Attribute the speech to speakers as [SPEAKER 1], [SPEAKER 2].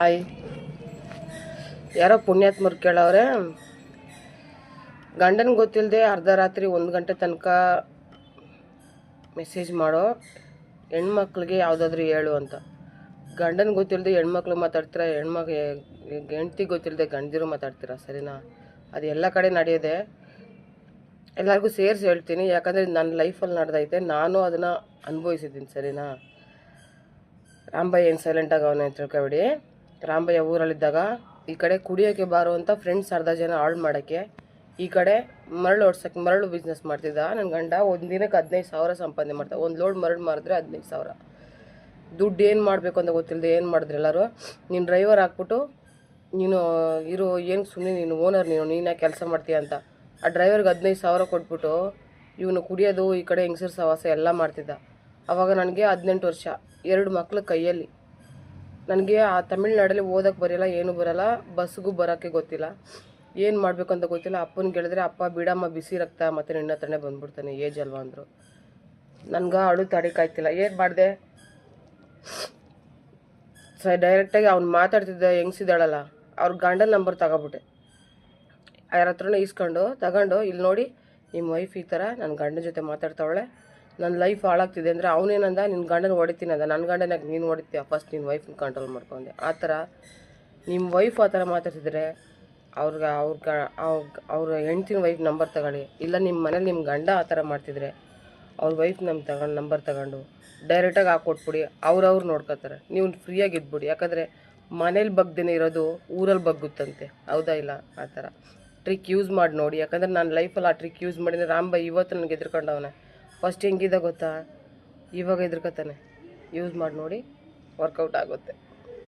[SPEAKER 1] Hi, ಯಾರೋ ಪುಣ್ಯಾತ್ಮರು ಕೇಳವ್ರೆ, ಗಂಡನ ಗೊತ್ತಿಲ್ಲದೆ ಅರ್ಧ ರಾತ್ರಿ 1 ಗಂಟೆ ತನಕ ಮೆಸೇಜ್ ಮಾಡೋ ಹೆಣ್ಮಕ್ಳಿಗೆ ಯಾವುದಾದ್ರೂ ಹೇಳು ಅಂತ. ಗಂಡನ ಗೊತ್ತಿಲ್ಲದೆ ಹೆಣ್ಮಕ್ಳು ಮಾತಾಡ್ತೀರಾ, ಹೆಂಡ್ತಿ ಗೊತ್ತಿಲ್ಲದೆ ಗಂಡದಿರು ಮಾತಾಡ್ತೀರಾ, ಸರಿನಾ? ಅದು ಎಲ್ಲ ಕಡೆ ನಡೆಯೋದೆ. ಎಲ್ಲರಿಗೂ ಸೇರಿಸಿ ಹೇಳ್ತೀನಿ, ಯಾಕಂದರೆ ನನ್ನ ಲೈಫಲ್ಲಿ ನಡೆದೈತೆ, ನಾನು ಅದನ್ನು ಅನುಭವಿಸಿದ್ದೀನಿ, ಸರಿನಾ? ರಾಂಬಯ್ಯ ಏನು ಸೈಲೆಂಟಾಗಿ ಅವನೇ ಅಂತ ತಿಳ್ಕೊಬೇಡಿ. ರಾಂಬಯ್ಯ ಊರಲ್ಲಿದ್ದಾಗ ಈ ಕಡೆ ಕುಡಿಯೋಕ್ಕೆ ಬಾರೋ ಅಂತ ಫ್ರೆಂಡ್ಸ್ ಅರ್ಧ ಜನ ಹಾಳು ಮಾಡೋಕ್ಕೆ, ಈ ಕಡೆ ಮರಳು ಬಿಸ್ನೆಸ್ ಮಾಡ್ತಿದ್ದ ನನ್ನ ಗಂಡ. ಒಂದು ದಿನಕ್ಕೆ 15,000 ಸಂಪಾದನೆ ಮಾಡ್ತಾರೆ. ಒಂದು ಲೋಡ್ ಮರಳು ಮಾರಿದ್ರೆ 15,000. ದುಡ್ಡು ಏನು ಮಾಡಬೇಕು ಅಂತ ಗೊತ್ತಿಲ್ಲದೆ ಏನು ಮಾಡಿದ್ರೆ ಎಲ್ಲರೂ, ನೀನು ಡ್ರೈವರ್ ಹಾಕ್ಬಿಟ್ಟು ನೀನು ಇರೋ ಏನು ಸುಮ್ಮನೆ ನೀನು ಓನರ್, ನೀನೇ ಕೆಲಸ ಮಾಡ್ತೀಯ ಅಂತ ಆ ಡ್ರೈವರ್ಗೆ 15,000 ಕೊಟ್ಬಿಟ್ಟು ಇವನು ಕುಡಿಯೋದು, ಈ ಕಡೆ ಹೆಂಗಸರು ಸವಾಸ ಎಲ್ಲ ಮಾಡ್ತಿದ್ದ. ಆವಾಗ ನನಗೆ 18 ವರ್ಷ, 2 ಮಕ್ಳು ಕೈಯಲ್ಲಿ. ನನಗೆ ಆ ತಮಿಳ್ನಾಡಲ್ಲಿ ಓದೋಕ್ಕೆ ಬರೋಲ್ಲ, ಏನೂ ಬರೋಲ್ಲ, ಬಸ್ಗೂ ಬರೋಕ್ಕೆ ಗೊತ್ತಿಲ್ಲ, ಏನು ಮಾಡಬೇಕು ಅಂತ ಗೊತ್ತಿಲ್ಲ. ಅಪ್ಪನಿಗೆ ಹೇಳಿದ್ರೆ ಅಪ್ಪ ಬಿಡಮ್ಮ, ಬಿಸಿ ರಕ್ತ, ಮತ್ತು ನಿನ್ನ ಹತ್ರನೇ ಬಂದ್ಬಿಡ್ತಾನೆ, ಏಜ್ ಅಲ್ವಾ ಅಂದರು. ನನಗೆ ಅಳು ತಡಿಕಾಯ್ತಿಲ್ಲ, ಏನು ಮಾಡಿದೆ, ಡೈರೆಕ್ಟಾಗಿ ಅವ್ನು ಮಾತಾಡ್ತಿದ್ದ ಹೆಂಗ್ಸಿದ್ದಾಳಲ್ಲ, ಅವ್ರ ಗಂಡನ ನಂಬರ್ ತಗೊಬಿಟ್ಟೆ. ಯಾರ ಹತ್ರನೂ ತಗೊಂಡು ಇಲ್ಲಿ ನೋಡಿ ನಿಮ್ಮ ವೈಫ್ ಈ ಥರ ನನ್ನ ಗಂಡನ ಜೊತೆ ಮಾತಾಡ್ತಾವಳೆ, ನನ್ನ ಲೈಫ್ ಹಾಳಾಗ್ತಿದೆ ಅಂದರೆ ಅವನೇನಂದ, ನಿನ್ನ ಗಂಡನ ಹೊಡಿತೀನಿ ಅಂದ. ನನ್ನ ಗಂಡನಾಗ ನೀನು ಹೊಡಿತೀಯ, ಫಸ್ಟ್ ನಿನ್ನ ವೈಫ್ನ ಕಂಟ್ರೋಲ್ ಮಾಡ್ಕೊಂಡೆ. ಆ ಥರ ನಿಮ್ಮ ವೈಫ್ ಆ ಥರ ಮಾತಾಡ್ತಿದ್ರೆ ಅವ್ರ ಹೆಂಡ್ತಿನ ವೈಫ್ ನಂಬರ್ ತಗೊಳ್ಳಿ. ಇಲ್ಲ ನಿಮ್ಮ ಮನೇಲಿ ನಿಮ್ಮ ಗಂಡ ಆ ಥರ ಮಾಡ್ತಿದ್ರೆ ಅವ್ರ ವೈಫ್ ನಂಬರ್ ತಗೊಂಡು ಡೈರೆಕ್ಟಾಗಿ ಹಾಕ್ಕೊಟ್ಬಿಡಿ, ಅವ್ರು ನೋಡ್ಕೋತಾರೆ. ನೀವು ಫ್ರೀಯಾಗಿ ಇದ್ಬಿಡಿ, ಯಾಕಂದರೆ ಮನೇಲಿ ಬಗ್ದೇನೆ ಇರೋದು ಊರಲ್ಲಿ ಬಗ್ಗುತ್ತಂತೆ, ಹೌದಾ ಇಲ್ಲ? ಆ ಥರ ಟ್ರಿಕ್ ಯೂಸ್ ಮಾಡಿ ನೋಡಿ, ಯಾಕಂದರೆ ನಾನು ಲೈಫಲ್ಲಿ ಆ ಟ್ರಿಕ್ ಯೂಸ್ ಮಾಡಿದರೆ ರಾಂಬ ಇವತ್ತು ನನಗೆ ಎದುರ್ಕೊಂಡವನೆ. ಫಸ್ಟ್ ಹೆಂಗಿದ್ದ ಗೊತ್ತಾ, ಇವಾಗ ಎದುರ್ಕೊತಾನೆ. ಯೂಸ್ ಮಾಡಿ ನೋಡಿ, ವರ್ಕೌಟ್ ಆಗುತ್ತೆ.